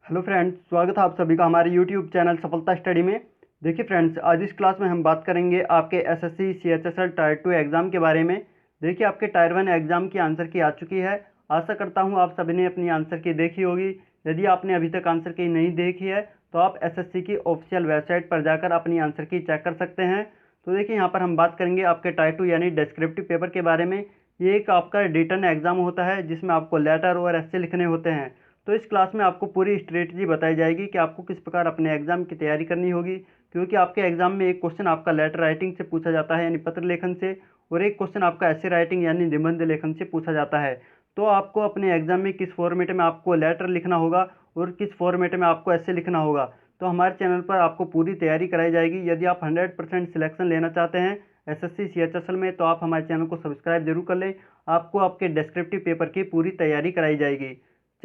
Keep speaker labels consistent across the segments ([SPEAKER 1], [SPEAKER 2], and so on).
[SPEAKER 1] Hello friends, स्वागत है आप सभी का हमारे यूट्यूब चैनल सफलता स्टडी में। देखिए फ्रेंड्स, आज इस क्लास में हम बात करेंगे आपके एसएससी सीएचएसएल टायर 2 एग्ज़ाम के बारे में। देखिए आपके टायर 1 एग्ज़ाम की आंसर की आ चुकी है। आशा करता हूं आप सभी ने अपनी आंसर की देखी होगी। यदि आपने अभी तक आंसर की नहीं देखी है तो आप एसएससी की ऑफिशियल वेबसाइट पर जाकर अपनी आंसर की चेक कर सकते हैं। तो देखिए यहाँ पर हम बात करेंगे आपके टायर 2 यानी डिस्क्रिप्टिव पेपर के बारे में। ये एक आपका रिटन एग्ज़ाम होता है जिसमें आपको लेटर और ऐसे लिखने होते हैं। तो इस क्लास में आपको पूरी स्ट्रेटजी बताई जाएगी कि आपको किस प्रकार अपने एग्जाम की तैयारी करनी होगी, क्योंकि आपके एग्जाम में एक क्वेश्चन आपका लेटर राइटिंग से पूछा जाता है यानी पत्र लेखन से, और एक क्वेश्चन आपका ऐसे राइटिंग यानी निबंध लेखन से पूछा जाता है। तो आपको अपने एग्जाम में किस फॉर्मेट में आपको लेटर लिखना होगा और किस फॉर्मेट में आपको ऐसे लिखना होगा, तो हमारे चैनल पर आपको पूरी तैयारी कराई जाएगी। यदि आप 100% सिलेक्शन लेना चाहते हैं एसएससी सीएचएसएल में तो आप हमारे चैनल को सब्सक्राइब जरूर कर लें। आपको आपके डिस्क्रिप्टिव पेपर की पूरी तैयारी कराई जाएगी।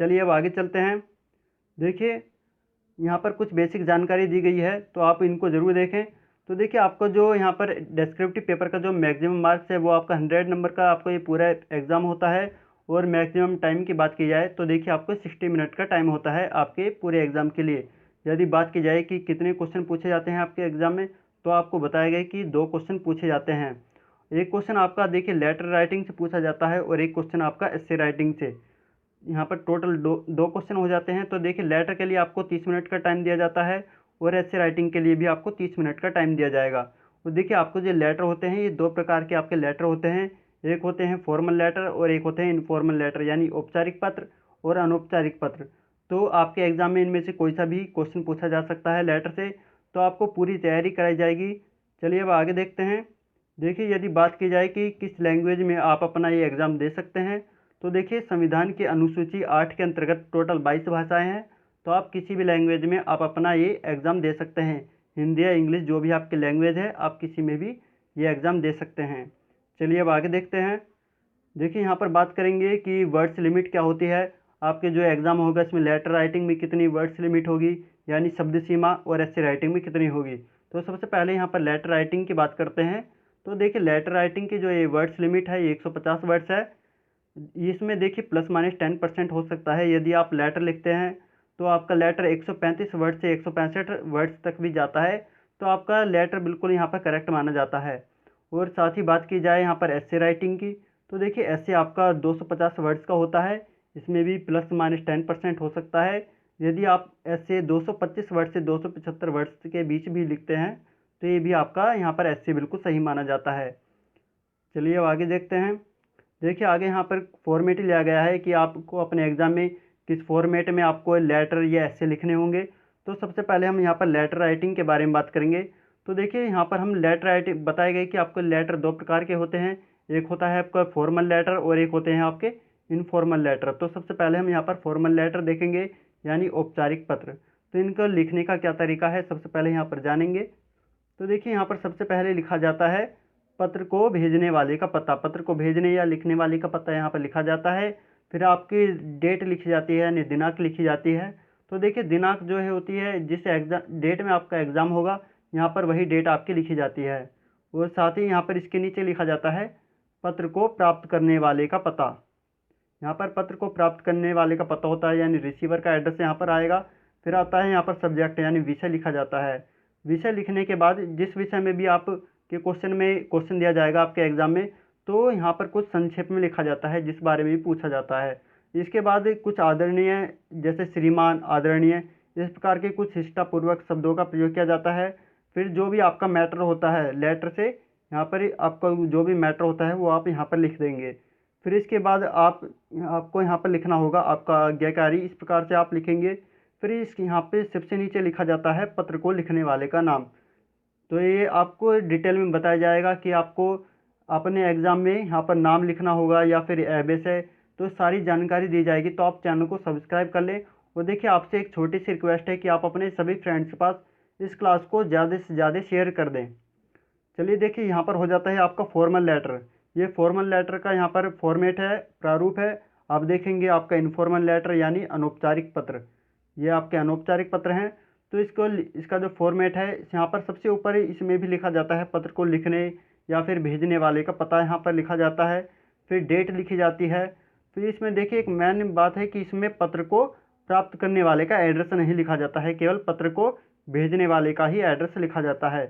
[SPEAKER 1] चलिए अब आगे चलते हैं। देखिए यहाँ पर कुछ बेसिक जानकारी दी गई है तो आप इनको ज़रूर देखें। तो देखिए आपको जो यहाँ पर डिस्क्रिप्टिव पेपर का जो मैक्सिमम मार्क्स है वो आपका 100 नंबर का आपको ये पूरा एग्ज़ाम होता है। और मैक्सिमम टाइम की बात की जाए तो देखिए आपको 60 मिनट का टाइम होता है आपके पूरे एग्ज़ाम के लिए। यदि बात की जाए कि कितने क्वेश्चन पूछे जाते हैं आपके एग्ज़ाम में, तो आपको बताया गया कि 2 क्वेश्चन पूछे जाते हैं। एक क्वेश्चन आपका देखिए लेटर राइटिंग से पूछा जाता है और एक क्वेश्चन आपका एस्से राइटिंग से। यहाँ पर टोटल दो क्वेश्चन हो जाते हैं। तो देखिए लेटर के लिए आपको 30 मिनट का टाइम दिया जाता है और ऐसे राइटिंग के लिए भी आपको 30 मिनट का टाइम दिया जाएगा। तो देखिए आपको जो लेटर होते हैं ये 2 प्रकार के आपके लेटर होते हैं। एक होते हैं फॉर्मल लेटर और एक होते हैं इनफॉर्मल लेटर यानी औपचारिक पत्र और अनौपचारिक पत्र। तो आपके एग्जाम में इनमें से कोई सा भी क्वेश्चन पूछा जा सकता है लेटर से, तो आपको पूरी तैयारी कराई जाएगी। चलिए अब आगे देखते हैं। देखिए यदि बात की जाए कि किस लैंग्वेज में आप अपना ये एग्ज़ाम दे सकते हैं, तो देखिए संविधान की अनुसूची 8 के अंतर्गत टोटल 22 भाषाएं हैं। तो आप किसी भी लैंग्वेज में आप अपना ये एग्ज़ाम दे सकते हैं। हिंदी या इंग्लिश जो भी आपकी लैंग्वेज है आप किसी में भी ये एग्ज़ाम दे सकते हैं। चलिए अब आगे देखते हैं। देखिए यहाँ पर बात करेंगे कि वर्ड्स लिमिट क्या होती है। आपके जो एग्ज़ाम होगा इसमें लेटर राइटिंग में कितनी वर्ड्स लिमिट होगी यानी शब्द सीमा, और ऐसे राइटिंग में कितनी होगी। तो सबसे पहले यहाँ पर लेटर राइटिंग की बात करते हैं। तो देखिए लेटर राइटिंग की जो ये वर्ड्स लिमिट है ये 150 वर्ड्स है। इसमें देखिए प्लस माइनस 10% हो सकता है। यदि आप लेटर लिखते हैं तो आपका लेटर 135 वर्ड से 165 वर्ड्स तक भी जाता है, तो आपका लेटर बिल्कुल यहाँ पर करेक्ट माना जाता है। और साथ ही बात की जाए यहाँ पर ऐसे राइटिंग की, तो देखिए ऐसे आपका 250 वर्ड्स का होता है। इसमें भी प्लस माइनस 10% हो सकता है। यदि आप ऐसे 225 वर्ड से 275 वर्ड्स के बीच भी लिखते हैं तो ये भी आपका यहाँ पर ऐसे बिल्कुल सही माना जाता है। चलिए अब आगे देखते हैं। देखिए आगे यहाँ पर फॉर्मेट लिया गया है कि आपको अपने एग्ज़ाम में किस फॉर्मेट में आपको लेटर या ऐसे लिखने होंगे। तो सबसे पहले हम यहाँ पर लेटर राइटिंग के बारे में बात करेंगे। तो देखिए यहाँ पर हम लेटर राइटिंग बताए गए कि आपको लेटर 2 प्रकार के होते हैं। एक होता है आपका फॉर्मल लेटर और एक होते हैं आपके इनफॉर्मल लेटर। तो सबसे पहले हम यहाँ पर फॉर्मल लेटर देखेंगे यानी औपचारिक पत्र। तो इनको लिखने का क्या तरीका है सबसे पहले यहाँ पर जानेंगे। तो देखिए यहाँ पर सबसे पहले लिखा जाता है पत्र को भेजने वाले का पता। पत्र को भेजने या लिखने वाले का पता यहाँ पर लिखा जाता है। फिर आपकी डेट लिखी जाती है यानी दिनांक लिखी जाती है। तो देखिए दिनांक जो है होती है जिस एग्ज़ाम डेट में आपका एग्ज़ाम होगा यहाँ पर वही डेट आपकी लिखी जाती है। और साथ ही यहाँ पर इसके नीचे लिखा जाता है पत्र को प्राप्त करने वाले का पता। यहाँ पर पत्र को प्राप्त करने वाले का पता होता है यानी रिसीवर का एड्रेस यहाँ पर आएगा। फिर आता है यहाँ पर सब्जेक्ट यानी विषय लिखा जाता है। विषय लिखने के बाद जिस विषय में भी आप के क्वेश्चन दिया जाएगा आपके एग्ज़ाम में, तो यहाँ पर कुछ संक्षेप में लिखा जाता है जिस बारे में भी पूछा जाता है। इसके बाद कुछ आदरणीय जैसे श्रीमान, आदरणीय, इस प्रकार के कुछ शिष्टापूर्वक शब्दों का प्रयोग किया जाता है। फिर जो भी आपका मैटर होता है लेटर से, यहाँ पर आपका जो भी मैटर होता है वो आप यहाँ पर लिख देंगे। फिर इसके बाद आपको यहाँ पर लिखना होगा आपका आज्ञाकारी, इस प्रकार से आप लिखेंगे। फिर इस यहाँ पे सबसे नीचे लिखा जाता है पत्र को लिखने वाले का नाम। तो ये आपको डिटेल में बताया जाएगा कि आपको अपने एग्ज़ाम में यहाँ पर नाम लिखना होगा या फिर एबेस है, तो सारी जानकारी दी जाएगी। तो आप चैनल को सब्सक्राइब कर लें। और देखिए आपसे एक छोटी सी रिक्वेस्ट है कि आप अपने सभी फ्रेंड्स के पास इस क्लास को ज़्यादा से ज़्यादा शेयर कर दें। चलिए देखिए यहाँ पर हो जाता है आपका फॉर्मल लेटर। ये फॉर्मल लेटर का यहाँ पर फॉर्मेट है, प्रारूप है। आप देखेंगे आपका इनफॉर्मल लेटर यानी अनौपचारिक पत्र, ये आपके अनौपचारिक पत्र हैं। तो इसका जो फॉर्मेट है यहाँ पर सबसे ऊपर इसमें भी लिखा जाता है पत्र को लिखने या फिर भेजने वाले का पता यहाँ पर लिखा जाता है। फिर डेट लिखी जाती है। फिर इसमें देखिए एक मेन बात है कि इसमें पत्र को प्राप्त करने वाले का एड्रेस नहीं लिखा जाता है, केवल पत्र को भेजने वाले का ही एड्रेस लिखा जाता है।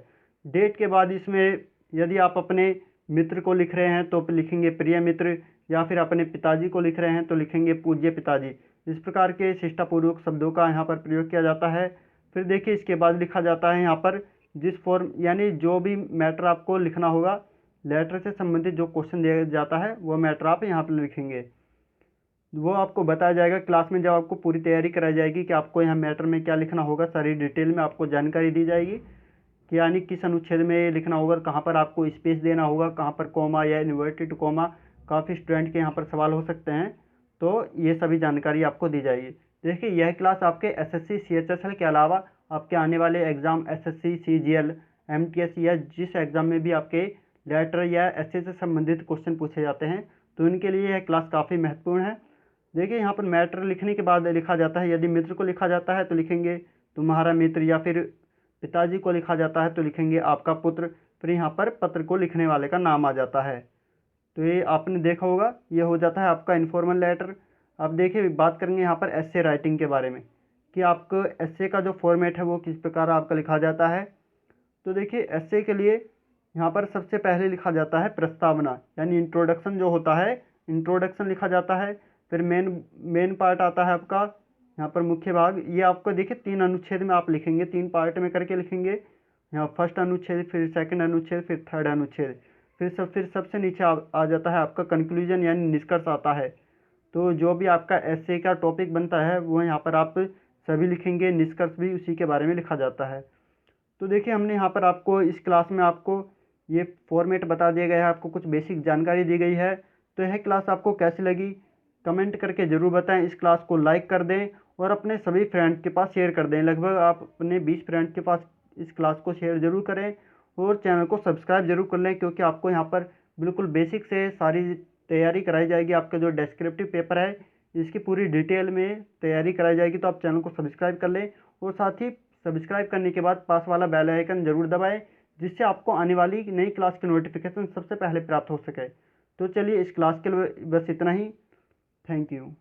[SPEAKER 1] डेट के बाद इसमें यदि आप अपने मित्र को लिख रहे हैं तो लिखेंगे प्रिय मित्र, या फिर अपने पिताजी को लिख रहे हैं तो लिखेंगे पूज्य पिताजी। इस प्रकार के शिष्टापूर्वक शब्दों का यहाँ पर प्रयोग किया जाता है। फिर देखिए इसके बाद लिखा जाता है यहाँ पर जिस फॉर्म, यानी जो भी मैटर आपको लिखना होगा, लेटर से संबंधित जो क्वेश्चन दिया जाता है वो मैटर आप यहाँ पर लिखेंगे। वो आपको बताया जाएगा क्लास में, जब आपको पूरी तैयारी कराई जाएगी कि आपको यहाँ मैटर में क्या लिखना होगा, सारी डिटेल में आपको जानकारी दी जाएगी कि यानी किस अनुच्छेद में लिखना होगा, कहाँ पर आपको स्पेस देना होगा, कहाँ पर कॉमा या इन्वर्टेड कॉमा। काफ़ी स्टूडेंट के यहाँ पर सवाल हो सकते हैं, तो ये सभी जानकारी आपको दी जाएगी। देखिए यह क्लास आपके एसएससी सीएचएसएल के अलावा आपके आने वाले एग्ज़ाम एसएससी सीजीएल एमटीएस या जिस एग्ज़ाम में भी आपके लेटर या एसए से संबंधित क्वेश्चन पूछे जाते हैं, तो इनके लिए यह क्लास काफ़ी महत्वपूर्ण है। देखिए यहाँ पर मैटर लिखने के बाद लिखा जाता है, यदि मित्र को लिखा जाता है तो लिखेंगे तुम्हारा मित्र, या फिर पिताजी को लिखा जाता है तो लिखेंगे आपका पुत्र। फिर यहाँ पर पत्र को लिखने वाले का नाम आ जाता है। तो ये आपने देखा होगा, ये हो जाता है आपका इन्फॉर्मल लेटर। अब देखिए बात करेंगे यहाँ पर एस्से राइटिंग के बारे में कि आपको एस्से का जो फॉर्मेट है वो किस प्रकार आपका लिखा जाता है। तो देखिए एस्से के लिए यहाँ पर सबसे पहले लिखा जाता है प्रस्तावना, यानी इंट्रोडक्शन जो होता है, इंट्रोडक्शन लिखा जाता है। फिर मेन पार्ट आता है आपका यहाँ पर मुख्य भाग। ये आपको देखिए 3 अनुच्छेद में आप लिखेंगे, 3 पार्ट में करके लिखेंगे। यहाँ फर्स्ट अनुच्छेद, फिर सेकंड अनुच्छेद, फिर थर्ड अनुच्छेद, फिर सबसे नीचे आ जाता है आपका कंक्लूजन, यानी निष्कर्ष आता है। तो जो भी आपका एस्से का टॉपिक बनता है वो यहाँ पर आप सभी लिखेंगे, निष्कर्ष भी उसी के बारे में लिखा जाता है। तो देखिए हमने यहाँ पर आपको इस क्लास में आपको ये फॉर्मेट बता दिया गया है, आपको कुछ बेसिक जानकारी दी गई है। तो यह क्लास आपको कैसी लगी कमेंट करके ज़रूर बताएं। इस क्लास को लाइक कर दें और अपने सभी फ्रेंड के पास शेयर कर दें। लगभग आप अपने 20 फ्रेंड के पास इस क्लास को शेयर ज़रूर करें और चैनल को सब्सक्राइब जरूर कर लें, क्योंकि आपको यहाँ पर बिल्कुल बेसिक से सारी तैयारी कराई जाएगी। आपका जो डेस्क्रिप्टिव पेपर है इसकी पूरी डिटेल में तैयारी कराई जाएगी। तो आप चैनल को सब्सक्राइब कर लें और साथ ही सब्सक्राइब करने के बाद पास वाला बेल आइकन जरूर दबाएं, जिससे आपको आने वाली नई क्लास की नोटिफिकेशन सबसे पहले प्राप्त हो सके। तो चलिए इस क्लास के लिए बस इतना ही। Thank you.